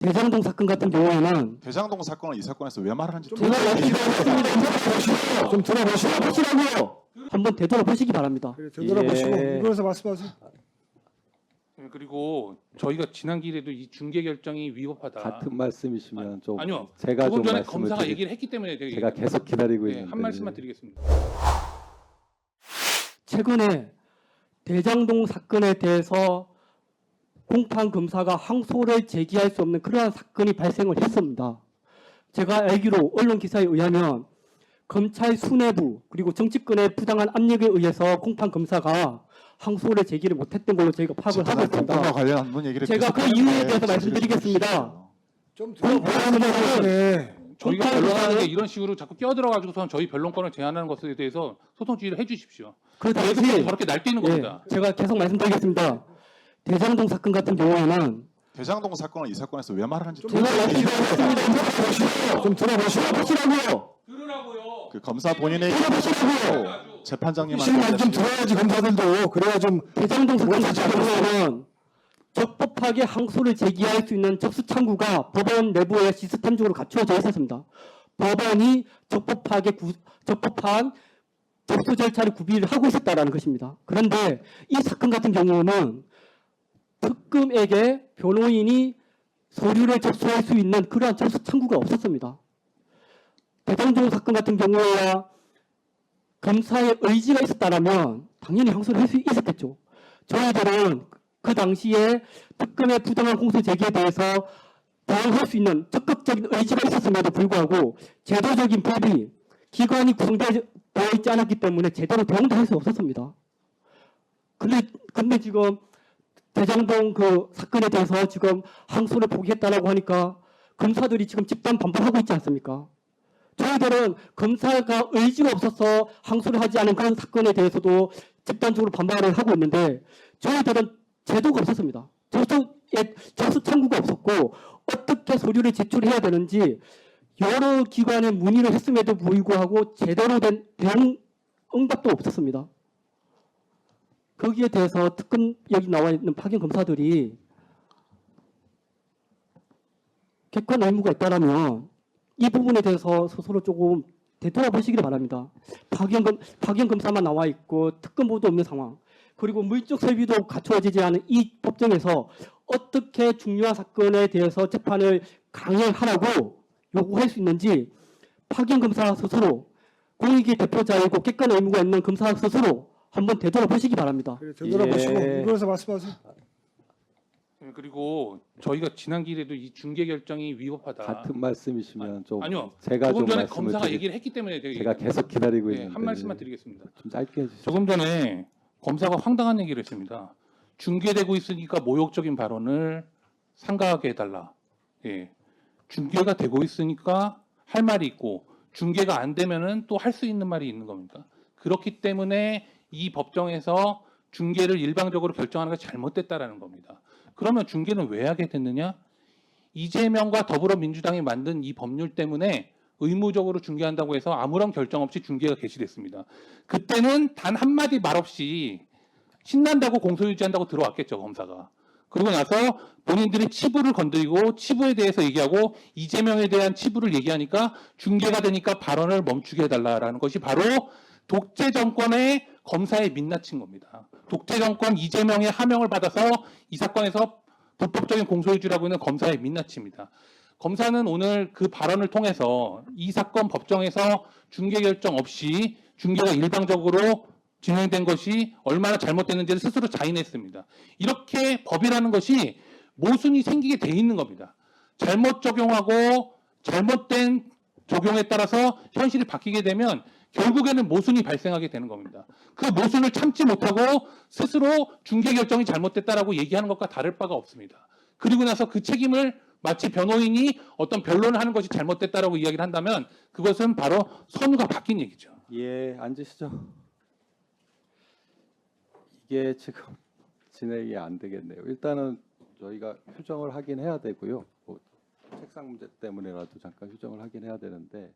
대장동 사건 같은 경우에는 대장동 사건을 이 사건에서 왜 말하는지 제가 말씀드렸습니다. 좀 들어보시라고요. 한번 되돌아보시기 바랍니다. 그래, 되돌아보시고 예. 일본에서 말씀하세요. 네, 그리고 저희가 지난 기회에도 이 중개 결정이 위법하다. 같은 말씀이시면 좀 아니요. 제가 조금 좀 전에 말씀을 검사가 드릴- 얘기를 했기 때문에 제가 계속 기다리고 네, 있는데 한 말씀만 드리겠습니다. 최근에 대장동 사건에 대해서 공판 검사가 항소를 제기할 수 없는 그러한 사건이 발생을 했습니다. 제가 알기로 언론 기사에 의하면 검찰 수뇌부 그리고 정치권의 부당한 압력에 의해서 공판 검사가 항소를 제기를 못했던 걸로 저희가 파악을 하고 공판과 있습니다. 관련한 문 얘기를 제가 그 이유에 대해서 말씀드리겠습니다. 좀 들어보시네. 저희가 공판 변론하는 게 검사는- 이런 식으로 자꾸 끼어들어가지고선 저희 변론권을 제한하는 것에 대해서 소송 지휘를 해주십시오. 그 그래서 당시 저렇게 날뛰는 예, 겁니다. 제가 계속 말씀드리겠습니다. 대장동 사건 같은 경우에는 대장동 사건을 이 사건에서 왜 말하는지 제가 말씀드리겠습니다. 좀 들어보시라고요. 들으라고요. 그 검사 본인의 들어보시라고요. 재판장님한테 실말 좀 들어야지 검사들도 그래야 좀 대장동 사건 같은 경우에는 적법하게 항소를 제기할 수 있는 접수 창구가 법원 내부에 시스템적으로 갖추어져 있었습니다. 법원이 적법한 접수 절차를 구비를 하고 있었다라는 것입니다. 그런데 이 사건 같은 경우는 특검에게 변호인이 서류를 접수할 수 있는 그러한 접수 창구가 없었습니다. 대장동 사건 같은 경우에야 검사의 의지가 있었다면 당연히 항소를 할 수 있었겠죠. 저희들은 그 당시에 특검의 부당한 공소 제기에 대해서 대응할 수 있는 적극적인 의지가 있었음에도 불구하고 제도적인 법이 기관이 구성되어 있지 않았기 때문에 제대로 대응도 할 수 없었습니다. 근데 지금 대장동 그 사건에 대해서 지금 항소를 포기했다라고 하니까 검사들이 지금 집단 반발하고 있지 않습니까? 저희들은 검사가 의지가 없어서 항소를 하지 않은 그런 사건에 대해서도 집단적으로 반발을 하고 있는데 저희들은 제도가 없었습니다. 접수 창구가 없었고 어떻게 서류를 제출해야 되는지 여러 기관에 문의를 했음에도 불구하고 제대로 된 대응 응답도 없었습니다. 거기에 대해서 특검 여기 나와 있는 파견 검사들이 객관 의무가 있다라면 이 부분에 대해서 스스로 조금 되돌아보시기를 바랍니다. 파견 검사만 나와 있고 특검보도 없는 상황. 그리고 물적 설비도 갖추어지지 않은 이 법정에서 어떻게 중요한 사건에 대해서 재판을 강행하라고 요구할 수 있는지 파견 검사 스스로 공익의 대표자이고 객관 의무가 있는 검사 스스로 한번 되돌아보시기 바랍니다. 그래, 되돌아보시고 예. 일본에서 말씀하세요. 네, 그리고 저희가 지난 기회에도 이 중개 결정이 위법하다. 같은 말씀이시면 좀 아니요. 제가 조금 좀 전에 말씀을 검사가 드릴- 얘기를 했기 때문에 제가 계속 기다리고 네, 있는데 한 말씀만 드리겠습니다. 좀 짧게 해주시죠. 조금 전에 검사가 황당한 얘기를 했습니다. 중계되고 있으니까 모욕적인 발언을 삼가하게 해달라. 예. 중계가 되고 있으니까 할 말이 있고 중계가 안 되면은 또 할 수 있는 말이 있는 겁니까? 그렇기 때문에 이 법정에서 중계를 일방적으로 결정하는 것이 잘못됐다라는 겁니다. 그러면 중계는 왜 하게 됐느냐? 이재명과 더불어민주당이 만든 이 법률 때문에 의무적으로 중계한다고 해서 아무런 결정 없이 중계가 개시됐습니다. 그때는 단 한마디 말 없이 신난다고 공소유지한다고 들어왔겠죠, 검사가. 그러고 나서 본인들이 치부를 건드리고 치부에 대해서 얘기하고 이재명에 대한 치부를 얘기하니까 중계가 되니까 발언을 멈추게 해달라라는 것이 바로 독재 정권의 검사에 민낯인 겁니다. 독재 정권 이재명의 하명을 받아서 이 사건에서 불법적인 공소유지라고 있는 검사의 민낯입니다. 검사는 오늘 그 발언을 통해서 이 사건 법정에서 중계 결정 없이 중계가 일방적으로 진행된 것이 얼마나 잘못됐는지를 스스로 자인했습니다. 이렇게 법이라는 것이 모순이 생기게 돼 있는 겁니다. 잘못 적용하고 잘못된 적용에 따라서 현실이 바뀌게 되면 결국에는 모순이 발생하게 되는 겁니다. 그 모순을 참지 못하고 스스로 중개 결정이 잘못됐다라고 얘기하는 것과 다를 바가 없습니다. 그리고 나서 그 책임을 마치 변호인이 어떤 변론을 하는 것이 잘못됐다라고 이야기를 한다면 그것은 바로 선우가 바뀐 얘기죠. 예, 앉으시죠. 이게 지금 진행이 안 되겠네요. 일단은 저희가 휴정을 하긴 해야 되고요. 뭐 책상 문제 때문에라도 잠깐 휴정을 하긴 해야 되는데